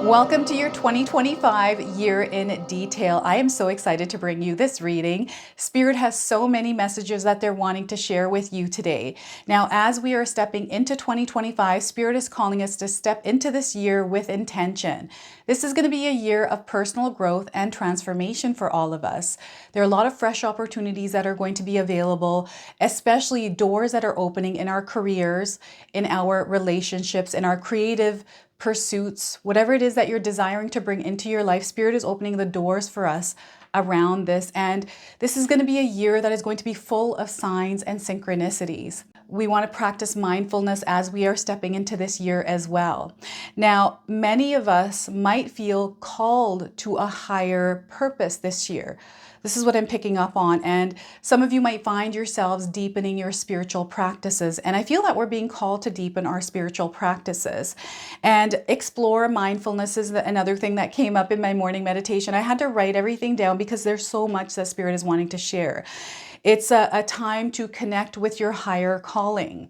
Welcome to your 2025 year in detail. I am so excited to bring you this reading. Spirit has so many messages that they're wanting to share with you today. Now, as we are stepping into 2025, Spirit is calling us to step into this year with intention. This is going to be a year of personal growth and transformation for all of us. There are a lot of fresh opportunities that are going to be available, especially doors that are opening in our careers, in our relationships, in our creative pursuits, whatever it is that you're desiring to bring into your life. Spirit is opening the doors for us around this. And this is going to be a year that is going to be full of signs and synchronicities. We want to practice mindfulness as we are stepping into this year as well. Now, many of us might feel called to a higher purpose this year. This is what I'm picking up on. And some of you might find yourselves deepening your spiritual practices. And I feel that we're being called to deepen our spiritual practices and explore mindfulness is another thing that came up in my morning meditation. I had to write everything down because there's so much that Spirit is wanting to share. It's a time to connect with your higher calling.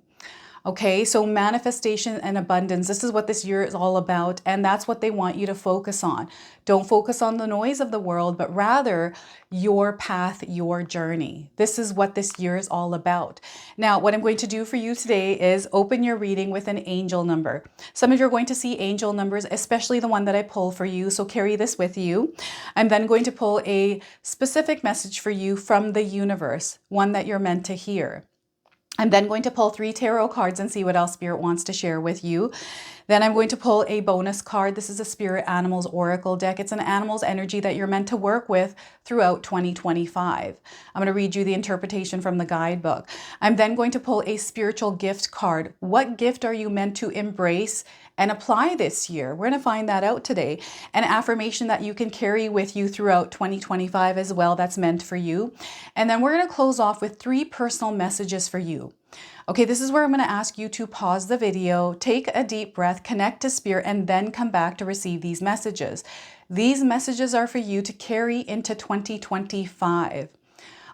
Okay, so manifestation and abundance, this is what this year is all about, and that's what they want you to focus on. Don't focus on the noise of the world, but rather your path, your journey. This is what this year is all about. Now, what I'm going to do for you today is open your reading with an angel number. Some of you are going to see angel numbers, especially the one that I pull for you, so carry this with you. I'm then going to pull a specific message for you from the universe, one that you're meant to hear. I'm then going to pull 3 tarot cards and see what else Spirit wants to share with you. Then I'm going to pull a bonus card. This is a Spirit Animals Oracle deck. It's an animal's energy that you're meant to work with throughout 2025. I'm going to read you the interpretation from the guidebook. I'm then going to pull a spiritual gift card. What gift are you meant to embrace and apply this year? We're going to find that out today. An affirmation that you can carry with you throughout 2025 as well, that's meant for you. And then we're going to close off with 3 personal messages for you. Okay, this is where I'm going to ask you to pause the video, take a deep breath, connect to Spirit, and then come back to receive these messages. These messages are for you to carry into 2025.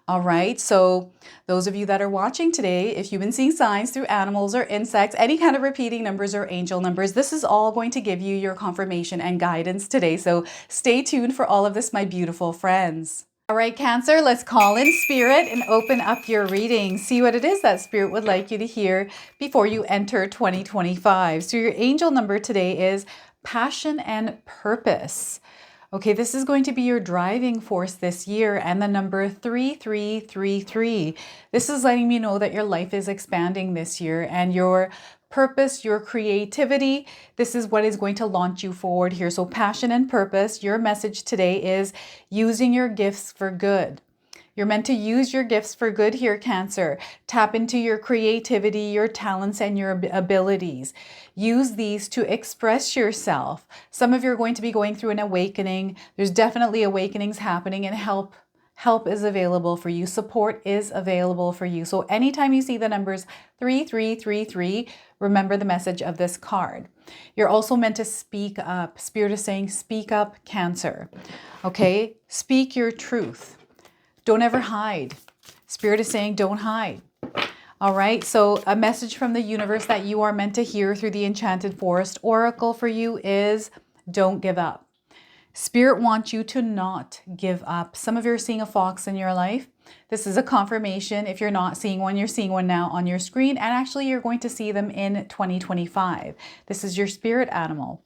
All right, so those of you that are watching today, if you've been seeing signs through animals or insects, any kind of repeating numbers or angel numbers, this is all going to give you your confirmation and guidance today. So stay tuned for all of this, my beautiful friends. All right, Cancer, let's call in Spirit and open up your reading. See what it is that Spirit would like you to hear before you enter 2025. So your angel number today is passion and purpose. Okay, this is going to be your driving force this year, and the number 3333. This is letting me know that your life is expanding this year and your purpose, your creativity, this is what is going to launch you forward here. So passion and purpose, your message today is using your gifts for good. You're meant to use your gifts for good here, Cancer. Tap into your creativity, your talents, and your abilities. Use these to express yourself. Some of you are going to be going through an awakening. There's definitely awakenings happening, and help is available for you. Support is available for you. So anytime you see the numbers 3333, remember the message of this card. You're also meant to speak up. Spirit is saying, speak up, Cancer. Okay? Speak your truth. Don't ever hide. Spirit is saying, don't hide. All right, so a message from the universe that you are meant to hear through the Enchanted Forest Oracle for you is, don't give up. Spirit wants you to not give up. Some of you are seeing a fox in your life. This is a confirmation. If you're not seeing one, you're seeing one now on your screen, and actually you're going to see them in 2025. This is your spirit animal.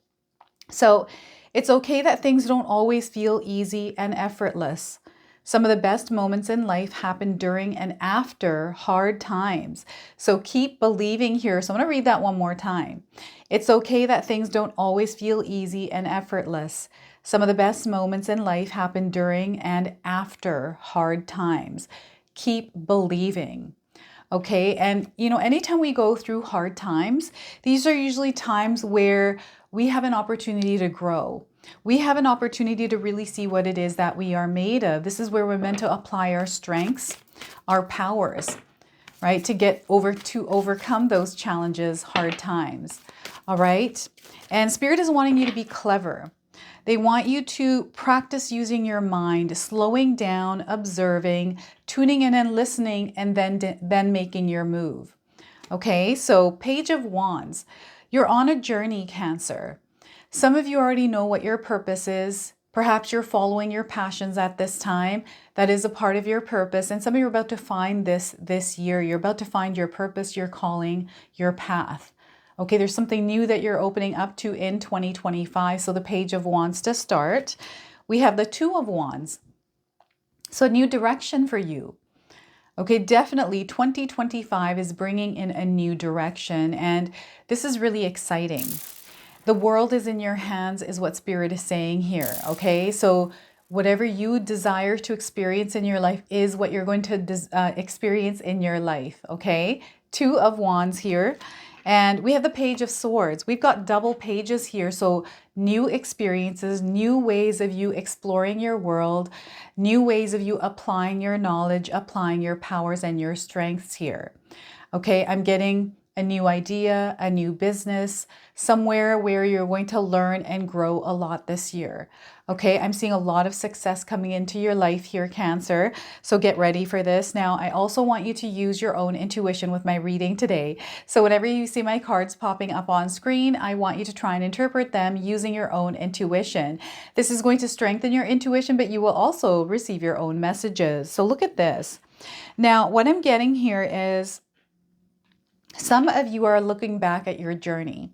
So it's okay that things don't always feel easy and effortless. Some of the best moments in life happen during and after hard times. So keep believing here. So I'm going to read that one more time. It's okay that things don't always feel easy and effortless. Some of the best moments in life happen during and after hard times. Keep believing. Okay, and anytime we go through hard times, these are usually times where we have an opportunity to grow. We have an opportunity to really see what it is that we are made of. This is where we're meant to apply our strengths, our powers, right? To overcome those challenges, hard times. All right. And Spirit is wanting you to be clever. They want you to practice using your mind, slowing down, observing, tuning in and listening, and then making your move. Okay, so Page of Wands. You're on a journey, Cancer. Some of you already know what your purpose is. Perhaps you're following your passions at this time. That is a part of your purpose. And some of you are about to find this year. You're about to find your purpose, your calling, your path. Okay, there's something new that you're opening up to in 2025. So the Page of Wands to start. We have the Two of Wands. So new direction for you. Okay, definitely 2025 is bringing in a new direction, and this is really exciting. The world is in your hands is what Spirit is saying here, okay? So whatever you desire to experience in your life is what you're going to experience in your life, okay? Two of Wands here. And we have the Page of Swords. We've got double pages here. So new experiences, new ways of you exploring your world, new ways of you applying your knowledge, applying your powers and your strengths here. Okay, I'm getting a new idea, a new business, somewhere where you're going to learn and grow a lot this year. Okay, I'm seeing a lot of success coming into your life here, Cancer. So get ready for this. Now, I also want you to use your own intuition with my reading today. So whenever you see my cards popping up on screen, I want you to try and interpret them using your own intuition. This is going to strengthen your intuition, but you will also receive your own messages. So look at this. Now, what I'm getting here is some of you are looking back at your journey,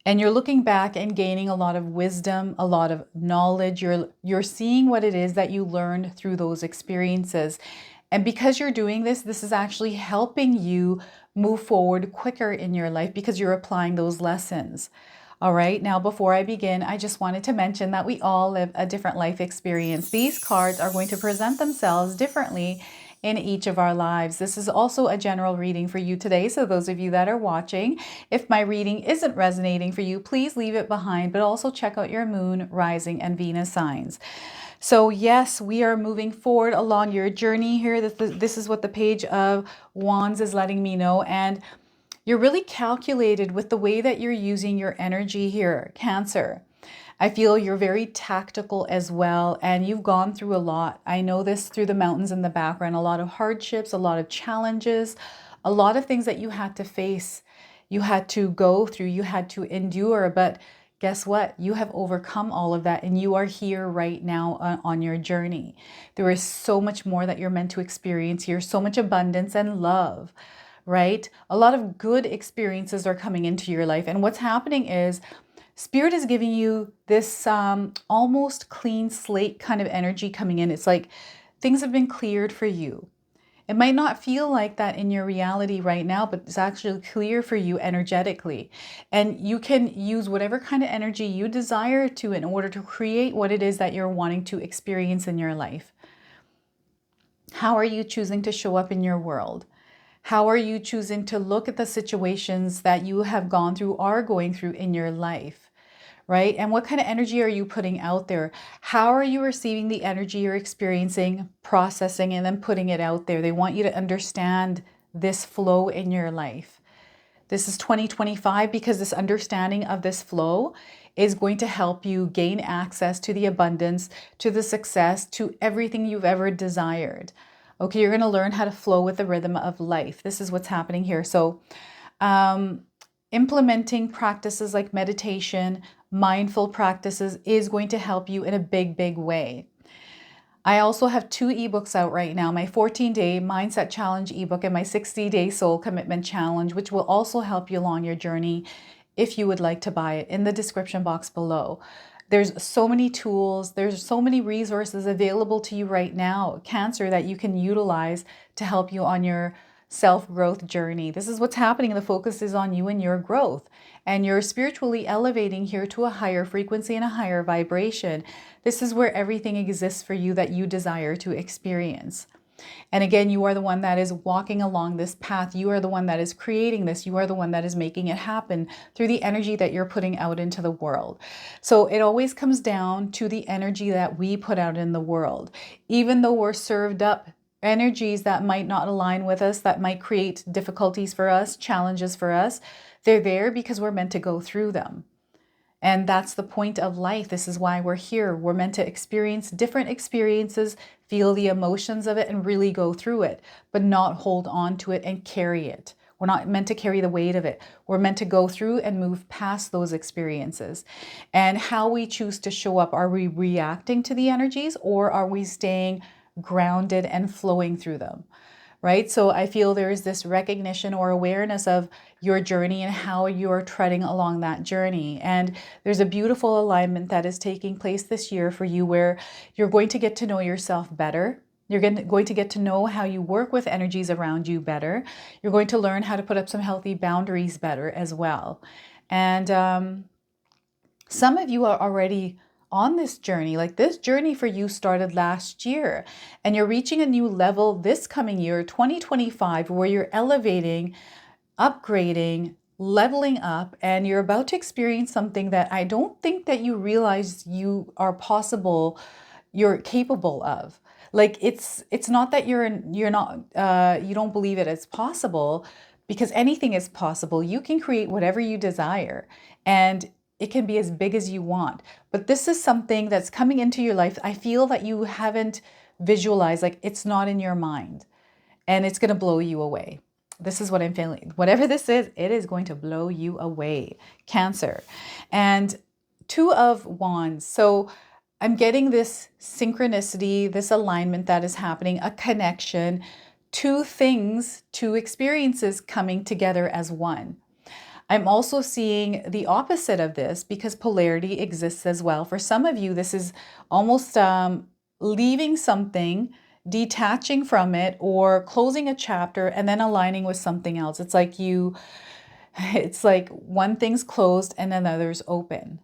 and you're looking back and gaining a lot of wisdom, a lot of knowledge. You're seeing what it is that you learned through those experiences. And because you're doing this, this is actually helping you move forward quicker in your life because you're applying those lessons. All right, now before I begin, I just wanted to mention that we all live a different life experience. These cards are going to present themselves differently in each of our lives. This is also a general reading for you today. So those of you that are watching, if my reading isn't resonating for you, please leave it behind, but also check out your moon, rising, and Venus signs. So yes, we are moving forward along your journey here. This is what the Page of Wands is letting me know. And you're really calculated with the way that you're using your energy here, Cancer. I feel you're very tactical as well, and you've gone through a lot. I know this through the mountains in the background, a lot of hardships, a lot of challenges, a lot of things that you had to face, you had to go through, you had to endure, but guess what? You have overcome all of that, and you are here right now on your journey. There is so much more that you're meant to experience here, so much abundance and love, right? A lot of good experiences are coming into your life, and what's happening is Spirit is giving you this almost clean slate kind of energy coming in. It's like things have been cleared for you. It might not feel like that in your reality right now, but it's actually clear for you energetically. And you can use whatever kind of energy you desire to in order to create what it is that you're wanting to experience in your life. How are you choosing to show up in your world? How are you choosing to look at the situations that you have gone through, are going through in your life, right? And what kind of energy are you putting out there? How are you receiving the energy you're experiencing, processing, and then putting it out there? They want you to understand this flow in your life. This is 2025 because this understanding of this flow is going to help you gain access to the abundance, to the success, to everything you've ever desired. Okay, you're going to learn how to flow with the rhythm of life. This is what's happening here. So implementing practices like meditation, mindful practices is going to help you in a big, big way. I also have 2 ebooks out right now, my 14-day Mindset Challenge ebook and my 60-day Soul Commitment Challenge, which will also help you along your journey if you would like to buy it, in the description box below. There's so many tools, there's so many resources available to you right now, Cancer, that you can utilize to help you on your self-growth journey. This is what's happening. The focus is on you and your growth, and you're spiritually elevating here to a higher frequency and a higher vibration. This is where everything exists for you that you desire to experience. And again, you are the one that is walking along this path. You are the one that is creating this. You are the one that is making it happen through the energy that you're putting out into the world. So it always comes down to the energy that we put out in the world. Even though we're served up energies that might not align with us, that might create difficulties for us, challenges for us, they're there because we're meant to go through them. And that's the point of life. This is why we're here. We're meant to experience different experiences, feel the emotions of it, and really go through it, but not hold on to it and carry it. We're not meant to carry the weight of it. We're meant to go through and move past those experiences. And how we choose to show up, are we reacting to the energies, or are we staying grounded and flowing through them? Right? So I feel there is this recognition or awareness of your journey and how you're treading along that journey. And there's a beautiful alignment that is taking place this year for you, where you're going to get to know yourself better. You're going to get to know how you work with energies around you better. You're going to learn how to put up some healthy boundaries better as well. And some of you are already on this journey. Like, this journey for you started last year, and you're reaching a new level this coming year, 2025, where you're elevating, upgrading, leveling up, and you're about to experience something that I don't think that you realize you are possible, you're capable of. Like, it's not that you're not you don't believe it is possible, because anything is possible. You can create whatever you desire, and it can be as big as you want. But this is something that's coming into your life. I feel that you haven't visualized, like, it's not in your mind, and it's going to blow you away. This is what I'm feeling. Whatever this is, it is going to blow you away, Cancer. And Two of Wands. So I'm getting this synchronicity, this alignment that is happening, a connection, two things, two experiences coming together as one. I'm also seeing the opposite of this, because polarity exists as well. For some of you, this is almost leaving something, detaching from it, or closing a chapter and then aligning with something else. It's like one thing's closed and another's open,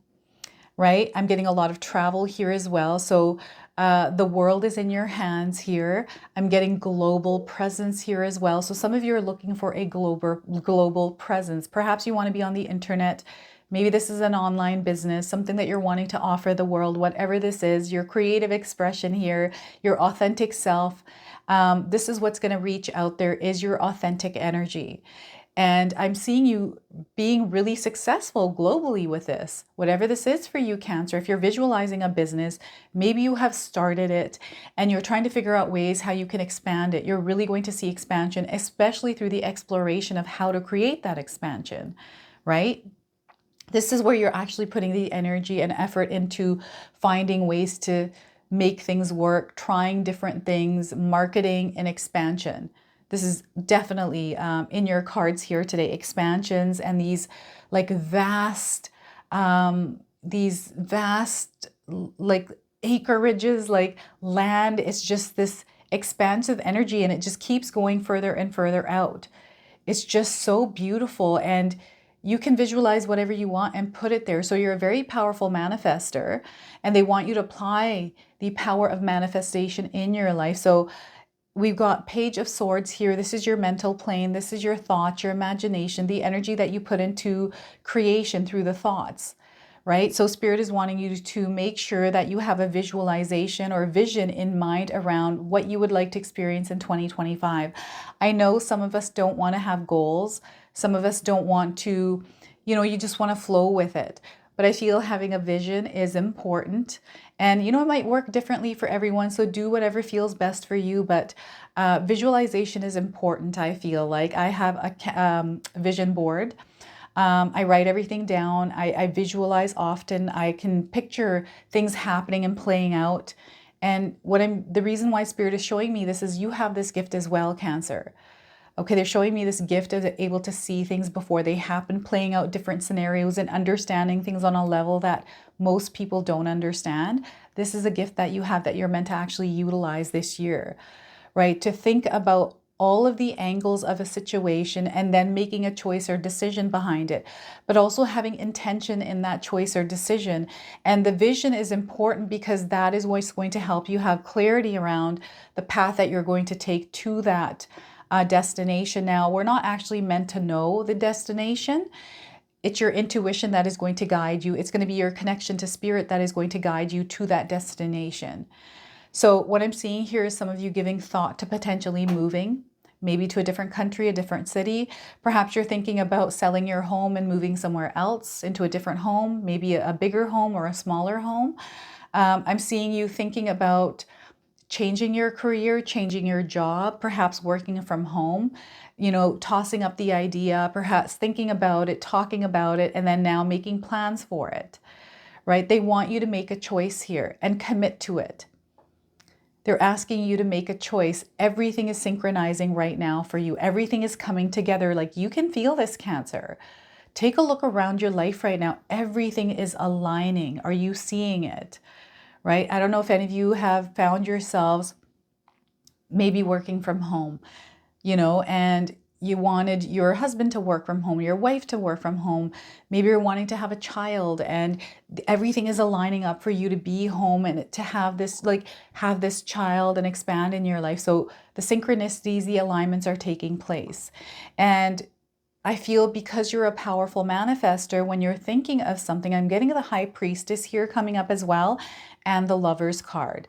right? I'm getting a lot of travel here as well. So the world is in your hands here. I'm getting global presence here as well. So some of you are looking for a global presence. Perhaps you want to be on the internet. Maybe this is an online business, something that you're wanting to offer the world, whatever this is, your creative expression here, your authentic self. This is what's going to reach out there, is your authentic energy. And I'm seeing you being really successful globally with this. Whatever this is for you, Cancer, if you're visualizing a business, maybe you have started it and you're trying to figure out ways how you can expand it. You're really going to see expansion, especially through the exploration of how to create that expansion, right? This is where you're actually putting the energy and effort into finding ways to make things work, trying different things, marketing and expansion. This is definitely in your cards here today, expansions and these vast like acreages, like land. It's just this expansive energy, and it just keeps going further and further out. It's just so beautiful, and you can visualize whatever you want and put it there. So you're a very powerful manifester, and they want you to apply the power of manifestation in your life. So we've got Page of Swords here. This is your mental plane. This is your thoughts, your imagination, the energy that you put into creation through the thoughts, right? So Spirit is wanting you to make sure that you have a visualization or vision in mind around what you would like to experience in 2025. I know some of us don't want to have goals. Some of us don't want to, you just want to flow with it. But I feel having a vision is important. And, it might work differently for everyone. So do whatever feels best for you. But visualization is important, I feel like. I have a vision board. I write everything down. I visualize often. I can picture things happening and playing out. And the reason why Spirit is showing me this is you have this gift as well, Cancer. Okay, they're showing me this gift of able to see things before they happen, playing out different scenarios and understanding things on a level that most people don't understand. This is a gift that you have that you're meant to actually utilize this year, right? To think about all of the angles of a situation and then making a choice or decision behind it, but also having intention in that choice or decision. And the vision is important because that is what's going to help you have clarity around the path that you're going to take to that destination. Now, we're not actually meant to know the destination. It's your intuition that is going to guide you. It's going to be your connection to Spirit that is going to guide you to that destination. So what I'm seeing here is some of you giving thought to potentially moving, maybe to a different country, a different city. Perhaps you're thinking about selling your home and moving somewhere else into a different home, maybe a bigger home or a smaller home. I'm seeing you thinking about changing your career, changing your job, perhaps working from home. you know, tossing up the idea, perhaps thinking about it, talking about it, and then now making plans for it, right? They want you to make a choice here and commit to it. They're asking you to make a choice. Everything is synchronizing right now for you. Everything is coming together. Like, you can feel this, Cancer. Take a look around your life right now. Everything is aligning. Are you seeing it? Right? I don't know if any of you have found yourselves maybe working from home, you know, and you wanted your husband to work from home, your wife to work from home. Maybe you're wanting to have a child and everything is aligning up for you to be home and to have this, like, have this child and expand in your life. So the synchronicities, the alignments are taking place. And I feel because you're a powerful manifester, when you're thinking of something, I'm getting the High Priestess here coming up as well, and the Lover's card.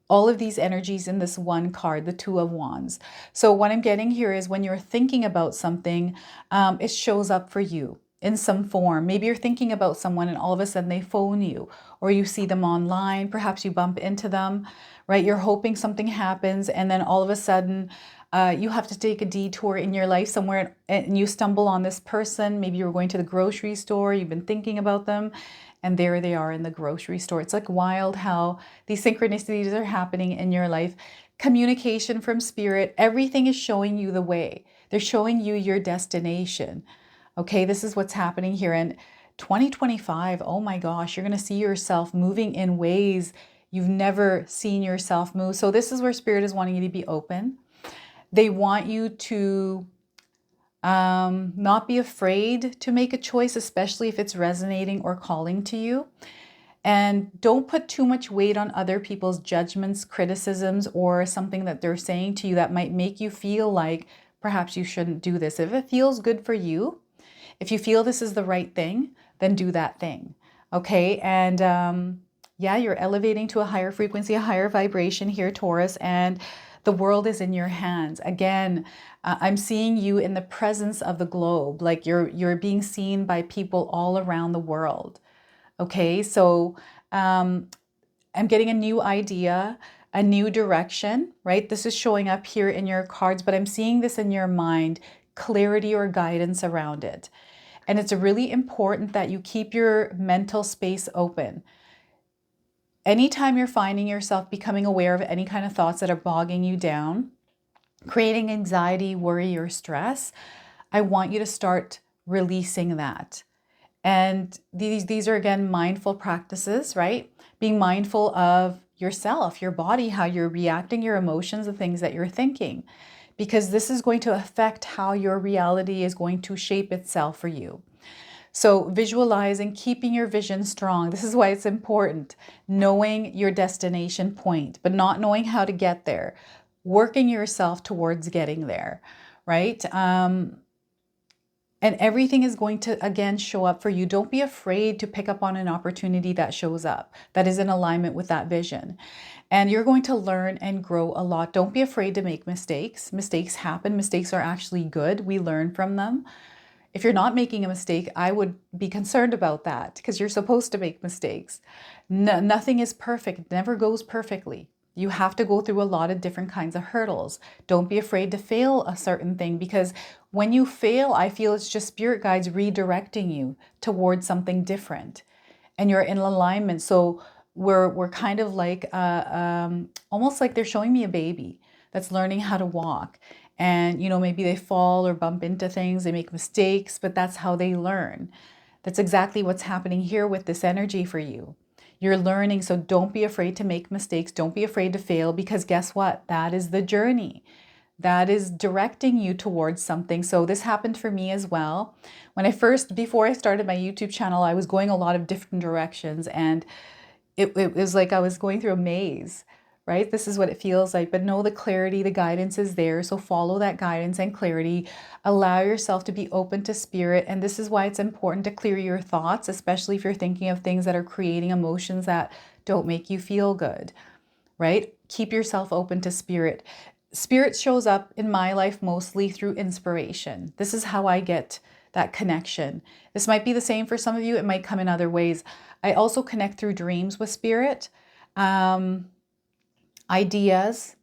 All of these energies in this one card, the Two of Wands. So what I'm getting here is when you're thinking about something, it shows up for you in some form. Maybe you're thinking about someone and all of a sudden they phone you, or you see them online, perhaps you bump into them, right? You're hoping something happens and then all of a sudden you have to take a detour in your life somewhere and you stumble on this person. Maybe you're going to the grocery store, you've been thinking about them, and there they are in the grocery store. It's like wild how these synchronicities are happening in your life. Communication from spirit, everything is showing you the way. They're showing you your destination. Okay, this is what's happening here. And 2025, oh my gosh, you're going to see yourself moving in ways you've never seen yourself move. So this is where spirit is wanting you to be open. They want you to not be afraid to make a choice, especially if it's resonating or calling to you. And don't put too much weight on other people's judgments, criticisms, or something that they're saying to you that might make you feel like perhaps you shouldn't do this. If it feels good for you, if you feel this is the right thing, then do that thing. Okay. And yeah, you're elevating to a higher frequency, a higher vibration here, Taurus, and the world is in your hands. Again, I'm seeing you in the presence of the globe, like you're being seen by people all around the world. Okay, so I'm getting a new idea, a new direction, right? This is showing up here in your cards, but I'm seeing this in your mind, clarity or guidance around it. And it's really important that you keep your mental space open. Anytime you're finding yourself becoming aware of any kind of thoughts that are bogging you down, creating anxiety, worry, or stress, I want you to start releasing that. And these are, again, mindful practices, right? Being mindful of yourself, your body, how you're reacting, your emotions, the things that you're thinking, because this is going to affect how your reality is going to shape itself for you. So visualizing, keeping your vision strong. This is why it's important. Knowing your destination point, but not knowing how to get there. Working yourself towards getting there, right? And everything is going to, again, show up for you. Don't be afraid to pick up on an opportunity that shows up, that is in alignment with that vision. And you're going to learn and grow a lot. Don't be afraid to make mistakes. Mistakes happen. Mistakes are actually good. We learn from them. If you're not making a mistake, I would be concerned about that because you're supposed to make mistakes. Nothing is perfect. It never goes perfectly. You have to go through a lot of different kinds of hurdles. Don't be afraid to fail a certain thing, because when you fail, I feel it's just spirit guides redirecting you towards something different, and you're in alignment. So we're kind of like almost like they're showing me a baby that's learning how to walk, and you know, maybe they fall or bump into things, they make mistakes, but that's how they learn. That's exactly what's happening here with this energy for you. You're learning, so don't be afraid to make mistakes. Don't be afraid to fail, because guess what? That is the journey. That is directing you towards something. So this happened for me as well. Before I started my YouTube channel, I was going a lot of different directions, and it was like I was going through a maze, right? This is what it feels like, but know the clarity, the guidance is there. So follow that guidance and clarity. Allow yourself to be open to spirit. And this is why it's important to clear your thoughts, especially if you're thinking of things that are creating emotions that don't make you feel good, right? Keep yourself open to spirit. Spirit shows up in my life mostly through inspiration. This is how I get that connection. This might be the same for some of you. It might come in other ways. I also connect through dreams with spirit. Ideas,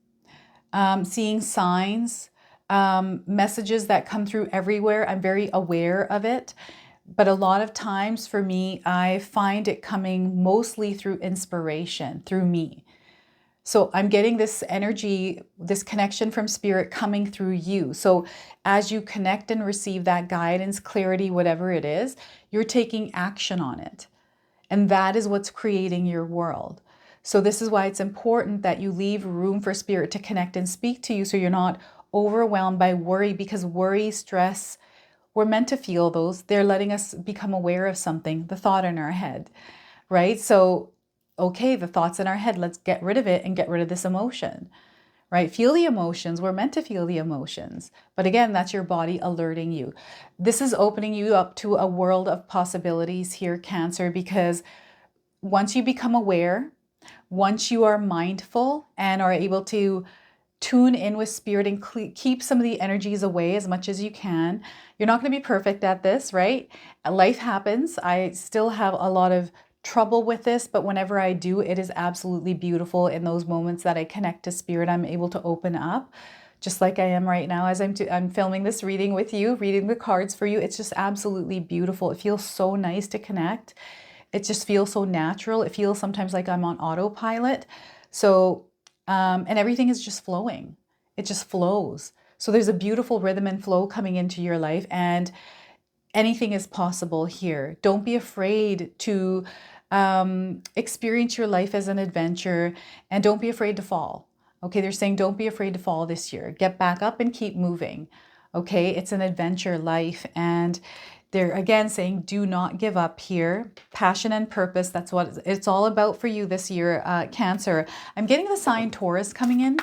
seeing signs, messages that come through everywhere. I'm very aware of it. But a lot of times for me, I find it coming mostly through inspiration, through me. So I'm getting this energy, this connection from spirit coming through you. So as you connect and receive that guidance, clarity, whatever it is, you're taking action on it. And that is what's creating your world. So this is why it's important that you leave room for spirit to connect and speak to you so you're not overwhelmed by worry, because worry, stress, we're meant to feel those. They're letting us become aware of something, the thought in our head, right? So, okay, the thoughts in our head, let's get rid of it and get rid of this emotion, right? Feel the emotions. We're meant to feel the emotions. But again, that's your body alerting you. This is opening you up to a world of possibilities here, Cancer, because once you become aware, once you are mindful and are able to tune in with spirit and keep some of the energies away as much as you can. You're not going to be perfect at this, right? Life happens. I still have a lot of trouble with this, but whenever I do, it is absolutely beautiful. In those moments that I connect to spirit, I'm able to open up, just like I am right now as I'm filming this reading with you, reading the cards for you. It's just absolutely beautiful. It feels so nice to connect. It just feels so natural. It feels sometimes like I'm on autopilot. So and everything is just flowing. It just flows. So there's a beautiful rhythm and flow coming into your life, and anything is possible here. Don't be afraid to experience your life as an adventure, and don't be afraid to fall. Okay, they're saying don't be afraid to fall this year. Get back up and keep moving. Okay, it's an adventure life, and they're again saying do not give up here. Passion and purpose, that's what it's all about for you this year, Cancer. I'm getting the sign Taurus coming in.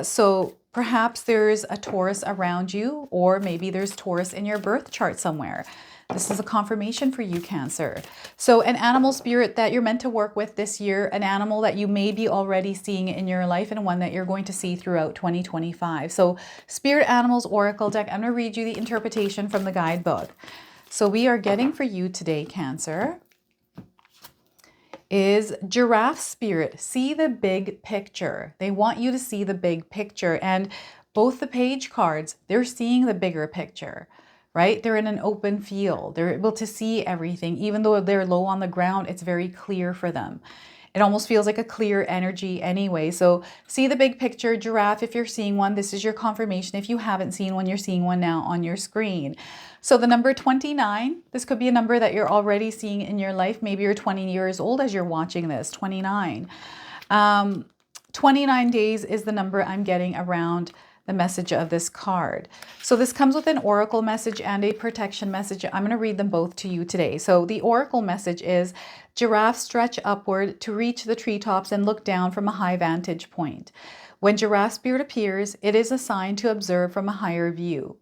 So perhaps there's a Taurus around you, or maybe there's Taurus in your birth chart somewhere. This is a confirmation for you, Cancer. So an animal spirit that you're meant to work with this year, an animal that you may be already seeing in your life, and one that you're going to see throughout 2025. So Spirit Animals Oracle deck, I'm going to read you the interpretation from the guidebook. So we are getting for you today, Cancer, is giraffe spirit. See the big picture. They want you to see the big picture. And both the page cards, they're seeing the bigger picture, right? They're in an open field. They're able to see everything. Even though they're low on the ground, it's very clear for them. It almost feels like a clear energy anyway. So see the big picture, giraffe. If you're seeing one, this is your confirmation. If you haven't seen one, you're seeing one now on your screen. So the number 29, this could be a number that you're already seeing in your life. Maybe you're 20 years old as you're watching this, 29. 29 days is the number I'm getting around the message of this card. So this comes with an oracle message and a protection message. I'm going to read them both to you today. So the oracle message is giraffes stretch upward to reach the treetops and look down from a high vantage point. When giraffe spirit appears, it is a sign to observe from a higher view.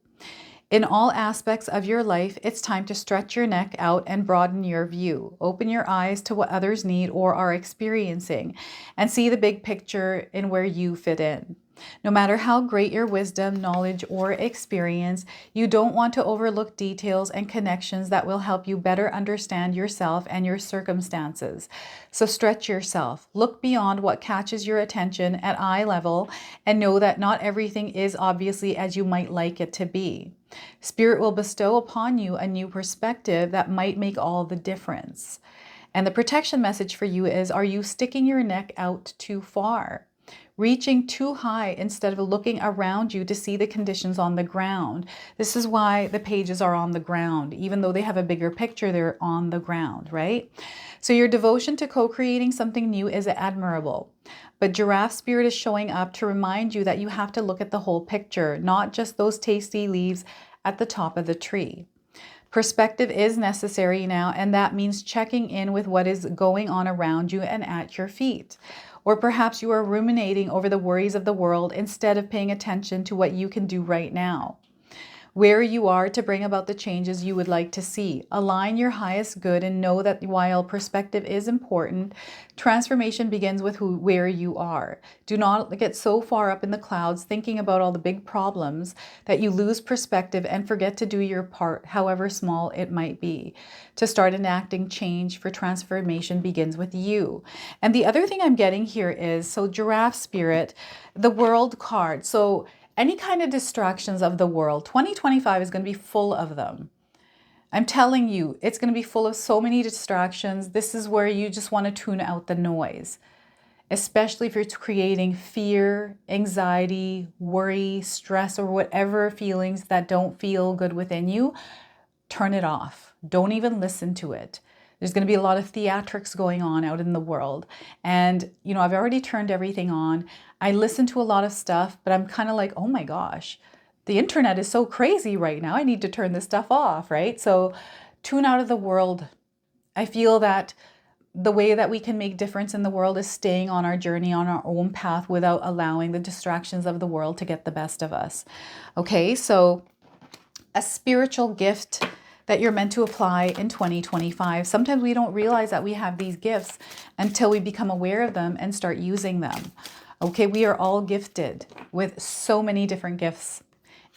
In all aspects of your life, it's time to stretch your neck out and broaden your view. Open your eyes to what others need or are experiencing, and see the big picture in where you fit in. No matter how great your wisdom, knowledge, or experience, you don't want to overlook details and connections that will help you better understand yourself and your circumstances. So stretch yourself. Look beyond what catches your attention at eye level, and know that not everything is obviously as you might like it to be. Spirit will bestow upon you a new perspective that might make all the difference. And the protection message for you is, are you sticking your neck out too far? Reaching too high instead of looking around you to see the conditions on the ground. This is why the pages are on the ground. Even though they have a bigger picture, they're on the ground, right? So your devotion to co-creating something new is admirable. But giraffe spirit is showing up to remind you that you have to look at the whole picture, not just those tasty leaves at the top of the tree. Perspective is necessary now, and that means checking in with what is going on around you and at your feet. Or perhaps you are ruminating over the worries of the world instead of paying attention to what you can do right now. Where you are to bring about the changes you would like to see. Align your highest good and know that while perspective is important, transformation begins with where you are. Do not get so far up in the clouds thinking about all the big problems that you lose perspective and forget to do your part, however small it might be. To start enacting change for transformation begins with you. And the other thing I'm getting here is, so giraffe spirit, the world card. So any kind of distractions of the world. 2025 is going to be full of them. I'm telling you, it's going to be full of so many distractions. This is where you just want to tune out the noise, especially if you're creating fear, anxiety, worry, stress, or whatever feelings that don't feel good within you. Turn it off. Don't even listen to it. There's going to be a lot of theatrics going on out in the world. And, you know, I've already turned everything on. I listen to a lot of stuff, but I'm kind of like, oh my gosh, the internet is so crazy right now. I need to turn this stuff off, right? So tune out of the world. I feel that the way that we can make difference in the world is staying on our journey, on our own path, without allowing the distractions of the world to get the best of us. Okay, so a spiritual gift that you're meant to apply in 2025. Sometimes we don't realize that we have these gifts until we become aware of them and start using them. Okay, we are all gifted with so many different gifts,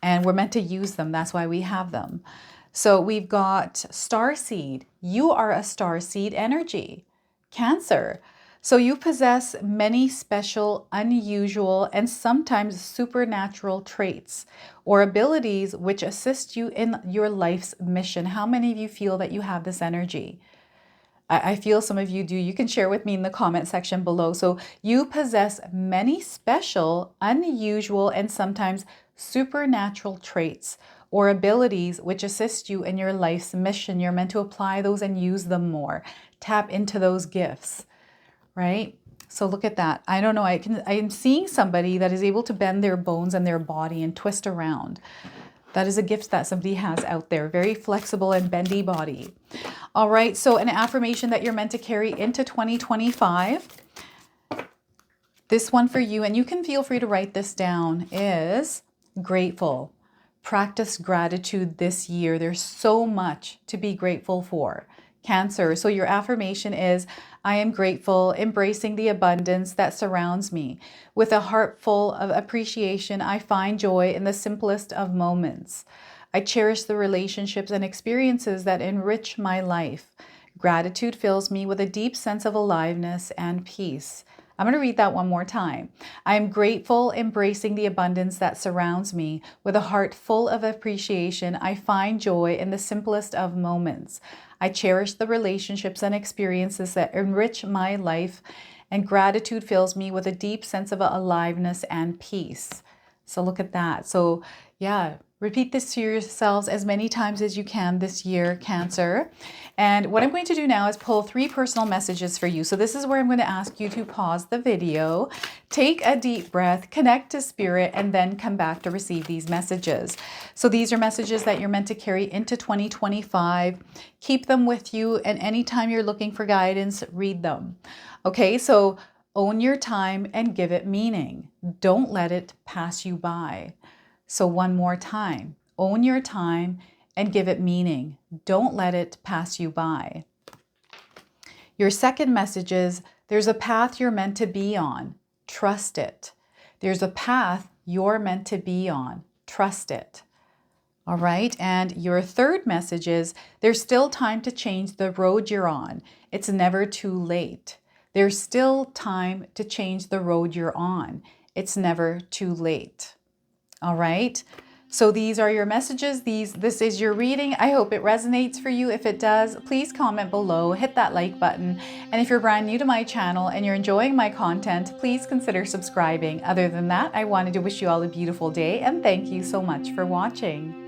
and we're meant to use them. That's why we have them. So we've got starseed. You are a starseed energy. Cancer. So you possess many special, unusual, and sometimes supernatural traits or abilities which assist you in your life's mission. How many of you feel that you have this energy? I feel some of you do. You can share with me in the comment section below. So you possess many special, unusual, and sometimes supernatural traits or abilities which assist you in your life's mission. You're meant to apply those and use them more. Tap into those gifts, right? So look at that. I don't know. I am seeing somebody that is able to bend their bones and their body and twist around. That is a gift that somebody has out there. Very flexible and bendy body. All right. So an affirmation that you're meant to carry into 2025. This one for you, and you can feel free to write this down, is grateful. Practice gratitude this year. There's so much to be grateful for. Cancer. So your affirmation is, I am grateful, embracing the abundance that surrounds me. With a heart full of appreciation, I find joy in the simplest of moments. I cherish the relationships and experiences that enrich my life. Gratitude fills me with a deep sense of aliveness and peace. I'm going to read that one more time. I am grateful, embracing the abundance that surrounds me. With a heart full of appreciation, I find joy in the simplest of moments. I cherish the relationships and experiences that enrich my life, and gratitude fills me with a deep sense of aliveness and peace. So look at that. So yeah, repeat this to yourselves as many times as you can this year, Cancer. And what I'm going to do now is pull 3 personal messages for you. So this is where I'm going to ask you to pause the video, take a deep breath, connect to spirit, and then come back to receive these messages. So these are messages that you're meant to carry into 2025. Keep them with you, and anytime you're looking for guidance, read them. Okay, so own your time and give it meaning. Don't let it pass you by. So one more time, own your time and give it meaning. Don't let it pass you by. Your second message is, there's a path you're meant to be on. Trust it. There's a path you're meant to be on. Trust it. All right. And your third message is, there's still time to change the road you're on. It's never too late. There's still time to change the road you're on. It's never too late. All right. So these are your messages. This is your reading. I hope it resonates for you. If it does, please comment below, hit that like button. And if you're brand new to my channel and you're enjoying my content, please consider subscribing. Other than that, I wanted to wish you all a beautiful day and thank you so much for watching.